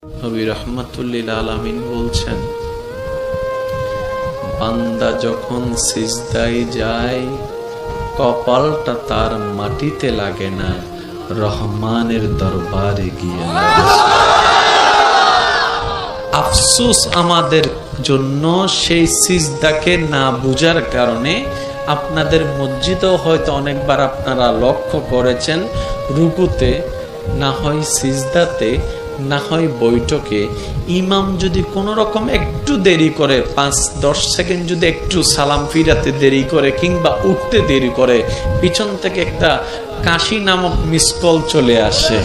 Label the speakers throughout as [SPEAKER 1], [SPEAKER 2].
[SPEAKER 1] নবী রাহমাতুল্লিল আলামিন বলছেন, বান্দা যখন সিজদায় যায় কপালটা তার মাটিতে লাগে না, রহমানের দরবারে গিয়ে লাগে। আফসোস আমাদের জন্য সেই সিজদাকে না বুঝার কারণে। আপনাদের মসজিদেও হয়তো অনেকবার আপনারা লক্ষ্য করেছেন, রুকুতে না হয় সিজদাতে না হয় বৈঠকে ইমাম যদি কোনো রকম একটু দেরি করে, 5-10 সেকেন্ড যদি একটু সালাম ফিরাতে দেরি করে কিংবা উঠতে দেরি করে, পিছন থেকে একটা কাশি নামক মিসকল চলে আসে।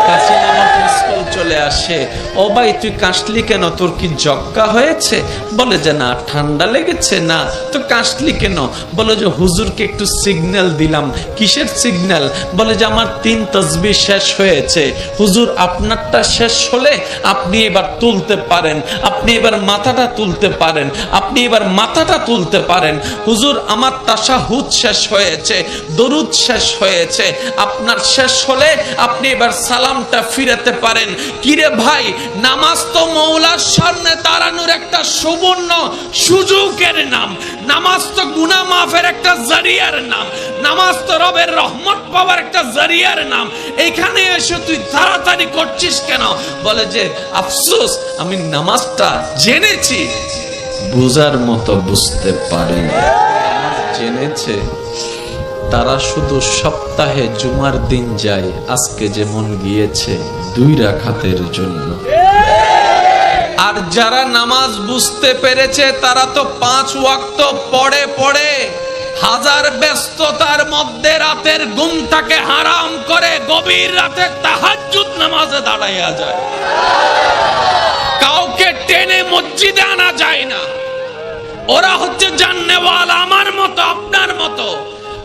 [SPEAKER 1] কাশি নামক মিসকল চলে আসে, ও ভাই তুই কাশলি কেন, তোর কি জক্কা হয়েছে? বলে যে না, ঠান্ডা লেগেছে। না তো কাশলি কেন? বলে যে হুজুরকে একটু সিগন্যাল দিলাম। কিসের সিগন্যাল? বলে যে আমার 3 তাসবিহ শেষ হয়েছে। হুজুর আপনারটা শেষ হলে আপনি এবার তুলতে পারেন, আপনি এবার মাথাটা তুলতে পারেন, আপনি এবার মাথাটা তুলতে পারেন। হুজুর আমার তাশাহুদ শেষ হয়েছে, দরুদ শেষ হয়েছে, আপনার শেষ হলে আপনি এবার সালামটা ফিরাতে পারেন। কিরে ভাই, নামাজ তো মওলার সামনে দাঁড়ানোর একটা সুবর্ণ সুযোগের নাম। নামাজ তো গুনাহ মাফের একটা জারিয়ার নাম। নামাজ তো রবের রহমত পাওয়ার একটা জারিয়ার নাম। এখানে এসে তুই তাড়াতাড়ি করছিস কেন? বলে যে আফসোস, আমি নামাজটা জেনেছি, বুঝার মতো বুঝতে পারিনি। জেনেছে তারা শুধু সপ্তাহে জুমার দিন যায়, আজকে যেমন গিয়েছে 2 রাকাতের জন্য। আর যারা নামাজ বুঝতে পেরেছে তারা তো 5 ওয়াক্ত পড়ে পড়ে, হাজার ব্যস্ততার মধ্যে রাতের ঘুমটাকে হারাম করে গভীর রাতে তাহাজ্জুদ নামাজে দাঁড়াইয়া যায়। কাউকে টেনে মসজিদে আনা যায় না। ওরা হচ্ছে জান্নেওয়ালা, আমার মতো আপনার মতো।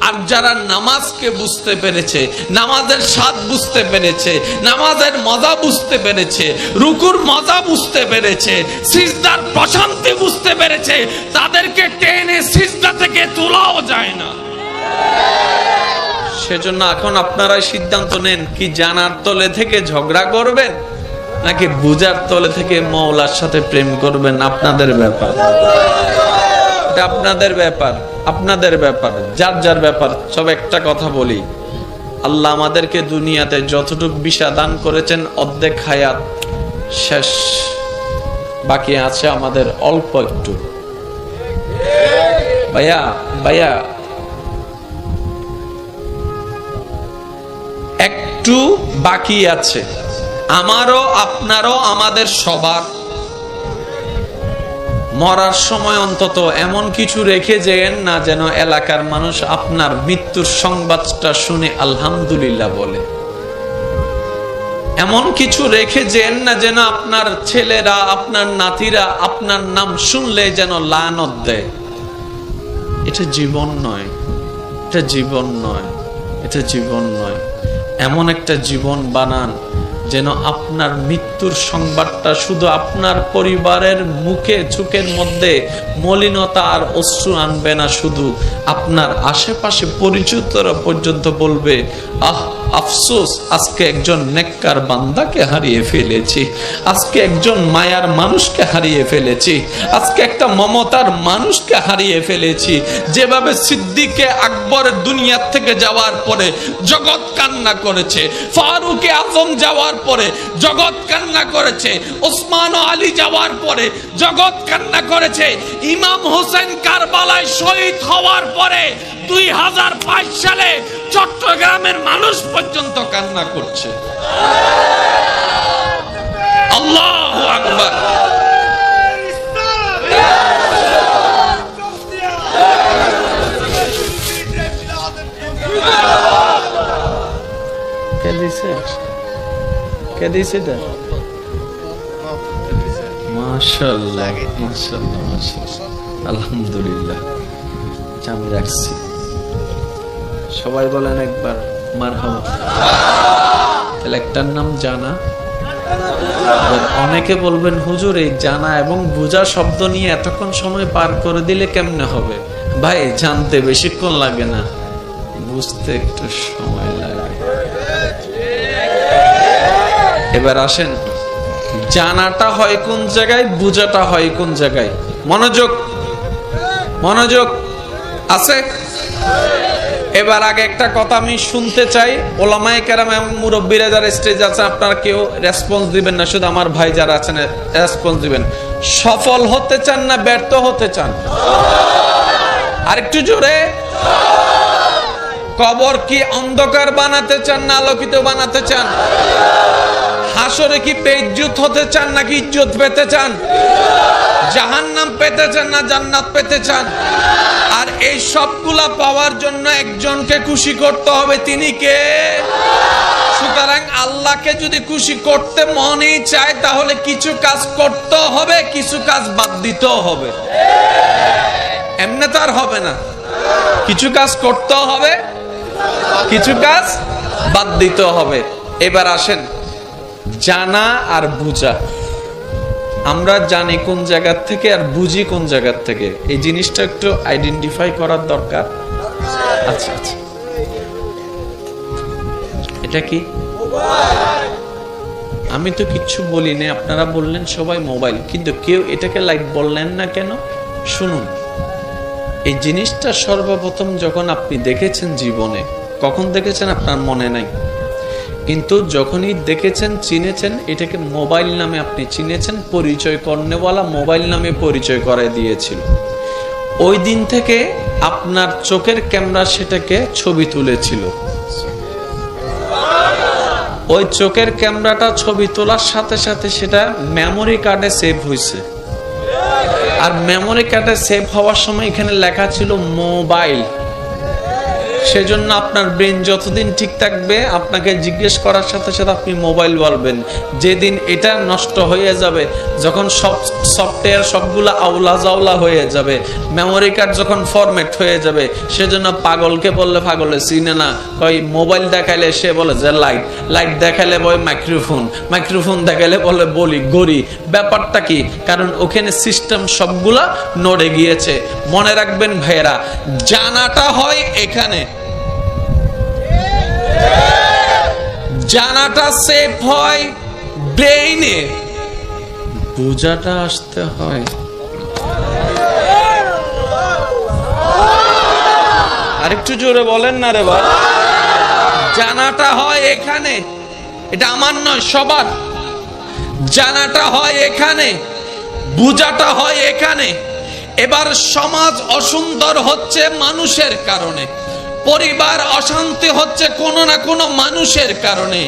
[SPEAKER 1] আর যারা নামাজকে বুঝতে পেরেছে, নামাজের স্বাদ বুঝতে পেরেছে, নামাজের মজা বুঝতে পেরেছে, রুকুর মজা বুঝতে পেরেছে, সিজদার প্রশান্তি বুঝতে পেরেছে, তাদেরকে টেনে সিজদা থেকে তোলাও যায় না। সেজন্য এখন আপনারাই সিদ্ধান্ত নেন, কি জানার তলে থেকে ঝগড়া করবেন নাকি বুঝার তলে থেকে মওলার সাথে প্রেম করবেন। আপনাদের ব্যাপার, আপনাদের ব্যাপার, আপনাদের ব্যাপার, যার যার ব্যাপার। সব একটা কথা বলি, আল্লাহ আমাদেরকে দুনিয়াতে যতটুকু বিষয় দান করেছেন, অর্ধেক হায়াত শেষ, বাকি আছে আমাদের অল্প একটু। ভাইয়া ভাইয়া একটু বাকি আছে, আমারও আপনারও, আমাদের সবার। মরার সময় অন্তত এমন কিছু রেখে যেন না, যেন এলাকার মানুষ আপনার মৃত্যুর সংবাদটা শুনে আলহামদুলিল্লাহ বলে। এমন কিছু রেখে যেন না, যেন আপনার ছেলেরা, আপনার নাতিরা আপনার নাম শুনলে যেন লানত দেয়। এটা জীবন নয়, এটা জীবন নয়, এটা জীবন নয়। এমন একটা জীবন বানান যেন আপনার মৃত্যুর সংবাদটা শুধু আপনার পরিবারের মুখে চোখের মধ্যে মলিনতা আর অশ্রু আনবে না, শুধু আপনার আশেপাশে পরিচিতরা পর্যন্ত বলবে, আহ আফসোস, আজকে একজন নেককার বান্দাকে হারিয়ে ফেলেছি, আজকে একজন মায়ার মানুষকে হারিয়ে ফেলেছি, আজকে একটা মমতার মানুষকে হারিয়ে ফেলেছি। যেভাবে সিদ্দিকে আকবর দুনিয়া থেকে যাওয়ার পরে জগৎ কান্না করেছে, ফারুকে আজম যাওয়ার পরে জগৎ কান্না করেছে, ওসমান ও আলী যাওয়ার পরে জগৎ কান্না করেছে, ইমাম হোসেন কারবালায় শহীদ হওয়ার পরে 2005 সালে চট্টগ্রামের মানুষ পর্যন্ত কান্না করছে। আল্লাহু আকবার। কে দিছে? কে দিছে এটা? মাশাআল্লাহ, মাশাআল্লাহ, মাশাআল্লাহ, আলহামদুলিল্লাহ। আমি রাখছি, সবাই বলেন একবার মারহাবা। তাহলে একটার নাম জানা। অনেকে বলবেন হুজুর এই জানা এবং বুঝা শব্দ নিয়ে এতক্ষণ সময় পার করে দিলে কেমনে হবে? ভাই জানতে বেশিক্ষণ লাগে না, বুঝতে একটু সময় লাগে। এবার আসেন জানাটা হয় কোন জায়গায়, বুঝাটা হয় কোন জায়গায়। মনোযোগ, মনোযোগ আছে। এবার আগে একটা কথা আমি শুনতে চাই, ওলামায়ে কেরাম এবং মুরব্বীরা যারা স্টেজ আছে আপনারা কেউ রেসপন্স দিবেন না, শুধু আমার ভাই যারা আছেন রেসপন্স দিবেন। সফল হতে চান না ব্যর্থ হতে চান? আরেকটু জোরে। কবর কি অন্ধকার বানাতে চান না আলোকিত বানাতে চান? হাসরে কি বেইজ্জত হতে চান নাকি ইজ্জত পেতে চান? জাহান্নাম পেতে চান না জান্নাত পেতে চান? আর এই সবগুলা পাওয়ার জন্য একজনকে খুশি করতে হবে, তিনি কে? সুতরাং আল্লাহকে যদি খুশি করতে মনেই চায় তাহলে কিছু কাজ করতে হবে, কিছু কাজ বাদ দিতেও হবে। এমনি তো আর হবে না, কিছু কাজ করতে হবে, কিছু কাজ বাদ দিতে হবে। এবার আসেন, জানা আর বুঝা। আমরা জানি কোন জায়গা থেকে আর বুঝি কোন জায়গা থেকে, এই জিনিসটা একটু আইডেন্টিফাই করার দরকার। আচ্ছা আচ্ছা, এটা কি? আমি তো কিচ্ছু বলিনি, আপনারা বললেন সবাই মোবাইল, কিন্তু কেউ এটাকে লাইট বললেন না কেন? শুনুন, এই জিনিসটা সর্বপ্রথম যখন আপনি দেখেছেন জীবনে, কখন দেখেছেন আপনার মনে নাই, কিন্তু যখনই দেখেছেন চিনেছেন, এটাকে মোবাইল নামে আপনি চিনেছেন, পরিচয় করনেওয়ালা মোবাইল নামে পরিচয় করে দিয়েছিল। ওই দিন থেকে আপনার চোখের ক্যামেরা সেটাকে ছবি তুলেছিল। ওই চোখের ক্যামেরাটা ছবি তোলার সাথে সাথে সেটা মেমোরি কার্ডে সেভ হয়েছে। আর মেমোরি কার্ডে সেভ হওয়ার সময় এখানে লেখা ছিল মোবাইল। সেজন্য আপনার ব্রেন যতদিন ঠিক থাকবে আপনাকে জিজ্ঞেস করার সাথে সাথে আপনি মোবাইল বলবেন। যেদিন এটা নষ্ট হয়ে যাবে, যখন সব সফটওয়্যার সবগুলো আউলা জাউলা হয়ে যাবে, মেমোরি কার্ড যখন ফরম্যাট হয়ে যাবে, সেজন্য পাগলকে বললে পাগলে চিনে না, কই মোবাইল দেখাইলে সে বলে যে লাইট, লাইট দেখাইলে বলে মাইক্রোফোন, মাইক্রোফোন দেখাইলে বলে বলি গড়ি। ব্যাপারটা কি? কারণ ওখানে সিস্টেম সবগুলা নড়ে গিয়েছে। মনে রাখবেন ভাইয়েরা, জানাটা হয় এখানে, জানাটা সেভ হয় ব্রেইনে, বুঝাটা আসতে হয়। আরেকটু জোরে বলেন না রে ভাই। জানাটা হয় এখানে, এটা আমার নয় সবার। জানাটা হয় এখানে, বুঝাটা হয় এখানে। এবার সমাজ অসুন্দর হচ্ছে মানুষের কারণে, পরিবার অশান্তি হচ্ছে কোনো না কোনো মানুষের কারণে।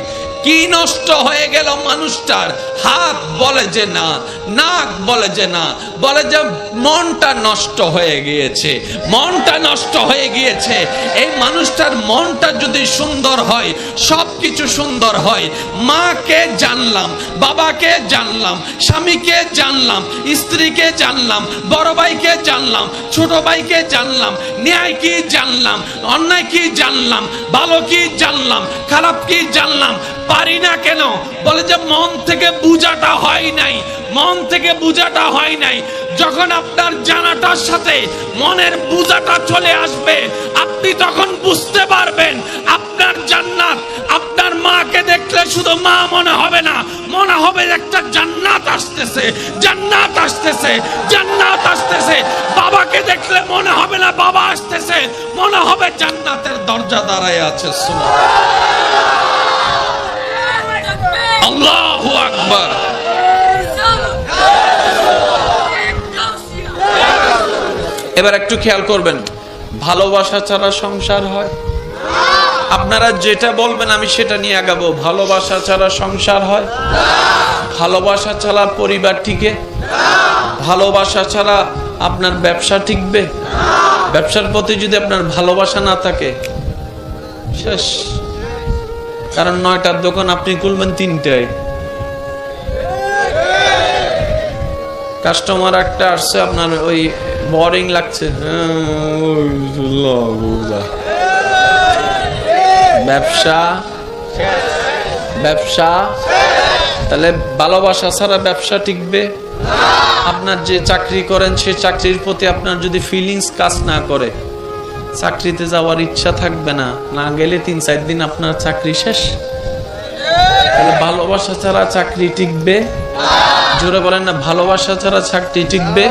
[SPEAKER 1] কি নষ্ট হয়ে গেল মানুষটার? হাত বলে যে না, নাক বলে যে না, বলে যে মনটা নষ্ট হয়ে গিয়েছে, মনটা নষ্ট হয়ে গিয়েছে। এই মানুষটার মনটা যদি সুন্দর হয়, সব কিছু সুন্দর হয়। মাকে জানলাম, বাবাকে জানলাম, স্বামীকে জানলাম, স্ত্রীকে জানলাম, বড় ভাইকে জানলাম, ছোট ভাইকে জানলাম, ন্যায় কি জানলাম, অন্যায় কি জানলাম, ভালো কি জানলাম, খারাপ কি জানলাম। পারি না কেন? বলে যে মন থেকে বুঝাটা হয় নাই, মন থেকে বুঝাটা হয় নাই। যখন আপনার জানাটার সাথে মনের বুঝাটা চলে আসবে, আপনি তখন বুঝতে পারবেন আপনার জান্নাত। আপনার মাকে দেখলে শুধু মা মনে হবে না, মনে হবে একটা জান্নাত আসতেছে, জান্নাত আসতেছে, জান্নাত আসতেছে। বাবাকে দেখলে মনে হবে না বাবা আসতেছে, মনে হবে জান্নাতের দরজা দাঁড়ায় আছে। আল্লাহু আকবার। এবার একটু খেয়াল করবেন, ভালোবাসা ছাড়া সংসার হয়? আপনারা যেটা বলবেন আমি সেটা নিয়ে আগাবো। ভালোবাসা ছাড়া সংসার হয়? ভালোবাসা ছাড়া পরিবার টিকে? ভালোবাসা ছাড়া আপনার ব্যবসা টিকবে? ব্যবসার প্রতি যদি আপনার ভালোবাসা না থাকে, শেষ। কারণ 9টার দোকান আপনি খুলবেন 3টায়। কাস্টমার একটা আসছে, আপনার ওই বোরিং লাগছে, ব্যবসা ব্যবসা। তাহলে ভালোবাসা ছাড়া ব্যবসা টিকবে? আপনার যে চাকরি করেন সে চাকরির প্রতি আপনার যদি ফিলিংস কাজ না করে, চাকরিতে যাওয়ার ইচ্ছা থাকবে না, না গেলে 3-4 দিন আপনার চাকরি শেষ। তাহলে ভালোবাসা ছাড়া চাকরি টিকবে? জোরে বলেন না, ভালোবাসা ছাড়া চাকরি টিকবে?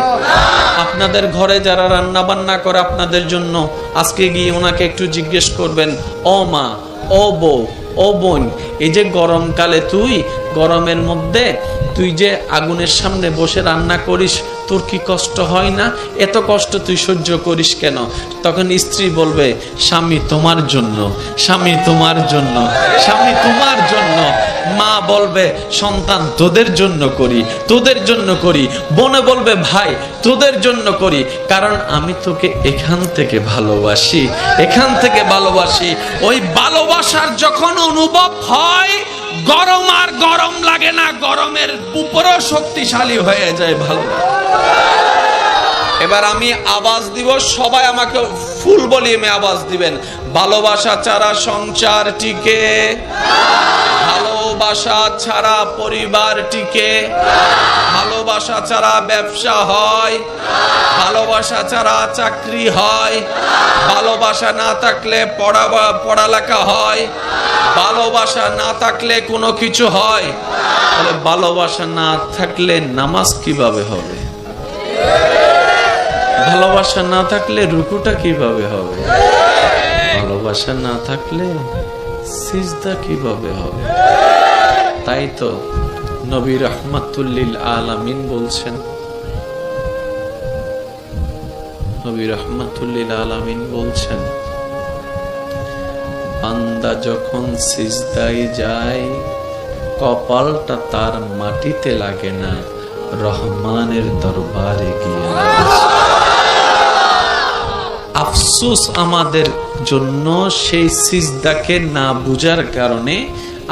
[SPEAKER 1] আপনাদের ঘরে যারা রান্না বান্না করে আপনাদের জন্য, আজকে গিয়ে ওনাকে একটু জিজ্ঞেস করবেন, ও মা, ও বউ, ও বোন, এই যে গরমকালে তুই গরমের মধ্যে তুই যে আগুনের সামনে বসে রান্না করিস, তোর কি কষ্ট হয় না? এত কষ্ট তুই সহ্য করিস কেন? তখন স্ত্রী বলবে, স্বামী তোমার জন্য, স্বামী তোমার জন্য, স্বামী তোমার জন্য। মা বলবে, সন্তান তোদের জন্য করি, তোদের জন্য করি। বোনে বলবে, ভাই তোদের জন্য করি, কারণ আমি তোকে এখান থেকে ভালোবাসি, এখান থেকে ভালোবাসি। ওই ভালোবাসার যখন অনুভব হয়, গরম আর গরম লাগে না, গরমের উপরও শক্তিশালী হয়ে যায় ভালোবাসা। এবার আমি আওয়াজ দিব, সবাই আমাকে ফুল ভলিউমে আওয়াজ দিবেন। ভালোবাসা ছাড়া সংসার টিকে, ভালোবাসা ছাড়া পরিবার টিকে, ভালোবাসা ছাড়া ব্যবসা হয়, ভালোবাসা ছাড়া চাকরি হয়, ভালোবাসা না থাকলে পড়ালেখা হয়, ভালোবাসা না থাকলে কোনো কিছু হয়। তাহলে ভালোবাসা না থাকলে নামাজ কিভাবে হবে? ভালোবাসা না থাকলে রুকুটা কিভাবে হবে? ভালোবাসা না থাকলে সিজদা কিভাবে হবে? তাই তো নবী রাহমাতুল লিল আলামিন বলছেন, নবী রাহমাতুল লিল আলামিন বলছেন, বান্দা যখন সিজদায় যায়, কপালটা তার মাটিতে লাগে না, রহমানের দরবারে গিয়ে লাগে। আফসোস আমাদের জন্য সেই সিজদাকে না বুঝার কারণে।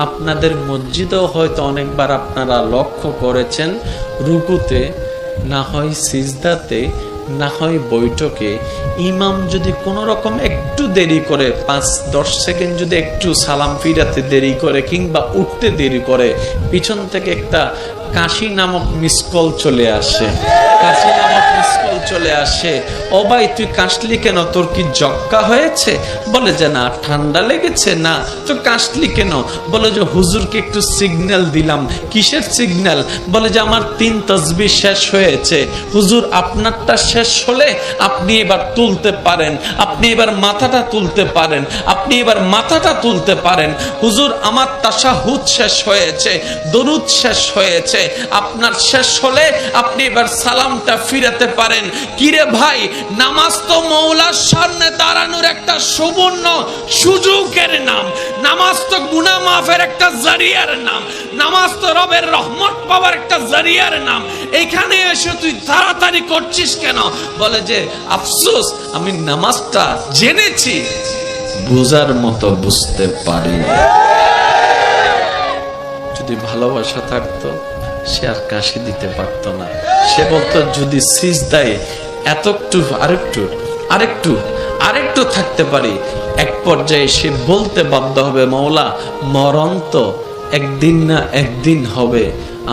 [SPEAKER 1] আপনাদের মসজিদেও হয়তো অনেকবার আপনারা লক্ষ্য করেছেন, রুকুতে না হয় সিজদাতে না হয় বৈঠকে ইমাম যদি কোনো রকম একটু দেরি করে, 5-10 সেকেন্ড যদি একটু সালাম ফিরাতে দেরি করে কিংবা উঠতে দেরি করে, পিছন থেকে একটা কাশি নামক মিসকল চলে আসে, কাশি নামক মিসকল চলে আসে। ও ভাই তুই কাশলি কেন? তোর কি জক্কা হয়েছে? বলে যে না, ঠান্ডা লেগেছে। না তো কাশলি কেন? বলে যে হুজুরকে একটু সিগন্যাল দিলাম। কিসের সিগন্যাল? বলে যে আমার 3 তাসবিহ শেষ হয়েছে। হুজুর আপনারটা শেষ হলে আপনি এবার তুলতে পারেন, আপনি এবার মাথাটা তুলতে পারেন, আপনি এবার মাথাটা তুলতে পারেন। হুজুর আমার তাশাহুদ শেষ হয়েছে, দরুদ শেষ হয়েছে, আপনার শেষ হলে আপনি এবার সালামটা ফিরাতে পারেন। কিরে ভাই, নামাজ তো মওলার সামনে দাঁড়ানোর একটা সুবর্ণ সুযোগের নাম, নামাজ তো গুনাহ মাফের একটা জারিয়ার নাম, নামাজ তো রবের রহমত পাওয়ার একটা জারিয়ার নাম। এখানে এসে তুই তাড়াতাড়ি করছিস কেন? বলে যে আফসোস, আমি নামাজটা জেনেছি, বুঝার মতো বুঝতে পারি। যদি ভালোবাসা থাকতো সে আর কাশি দিতে পারতো না। সে বলতো যদি সিজদায় এতটু আরেকটু আরেকটু আরেকটু থাকতে পারি। এক পর্যায়ে সে বলতে বাধ্য হবে, মওলা মরণ তো একদিন না একদিন হবে,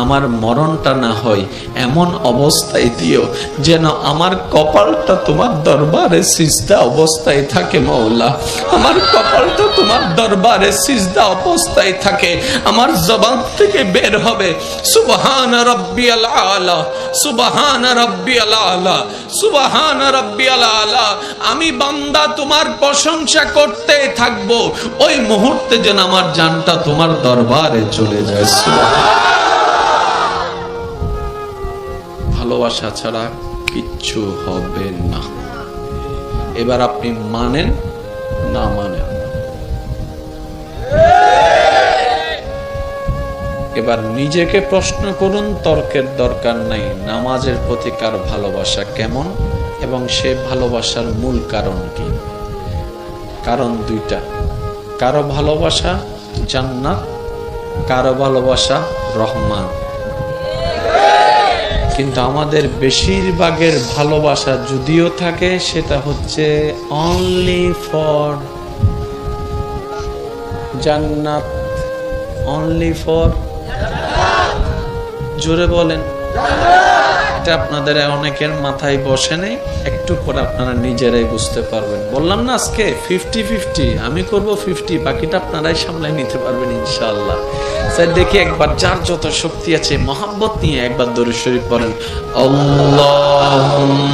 [SPEAKER 1] আমার মরণটা না হয় এমন অবস্থায় দিও যেন আমার কপালটা তোমার দরবারে সিজদা অবস্থায় থাকে। মওলা আমার কপালটা তোমার দরবারে সিজদা অবস্থায় থাকে। আমার জবান থেকে বের হবে সুবহান রাব্বিয়াল আলা, সুবহান রাব্বিয়াল আলা, সুবহান রাব্বিয়াল আলা। আমি বান্দা তোমার প্রশংসা করতে থাকবো, ওই মুহূর্তে যেন আমার জানটা তোমার দরবারে চলে যায়। ভালোবাসা ছাড়া কিচ্ছু হবে না। এবার আপনি মানেন না মানেন, এবার নিজেকে প্রশ্ন করুন, তর্কের দরকার নাই। নামাজের প্রতি কার ভালোবাসা কেমন এবং সে ভালোবাসার মূল কারণ কি? কারণ দুইটা, কারো ভালোবাসা জান্নাত, কারো ভালোবাসা রহমান। কিন্তু আমাদের বেশিরভাগের ভালোবাসা যদিও থাকে, সেটা হচ্ছে অনলি ফর জান্নাত, অনলি ফর, জোরে বলেন, এটা আপনাদের অনেকের মাথায় বসে নেই, একটু পরে আপনারা নিজেরাই বুঝতে পারবেন। বললাম না আজকে 50-50, আমি করব 50, বাকিটা আপনারাই সামলাই নিতে পারবেন ইনশাআল্লাহ। স্যার দেখি একবার যার যত শক্তি আছে মহব্বত নিয়ে একবার দরুদ শরীফ পড়েন। আল্লাহুম্মা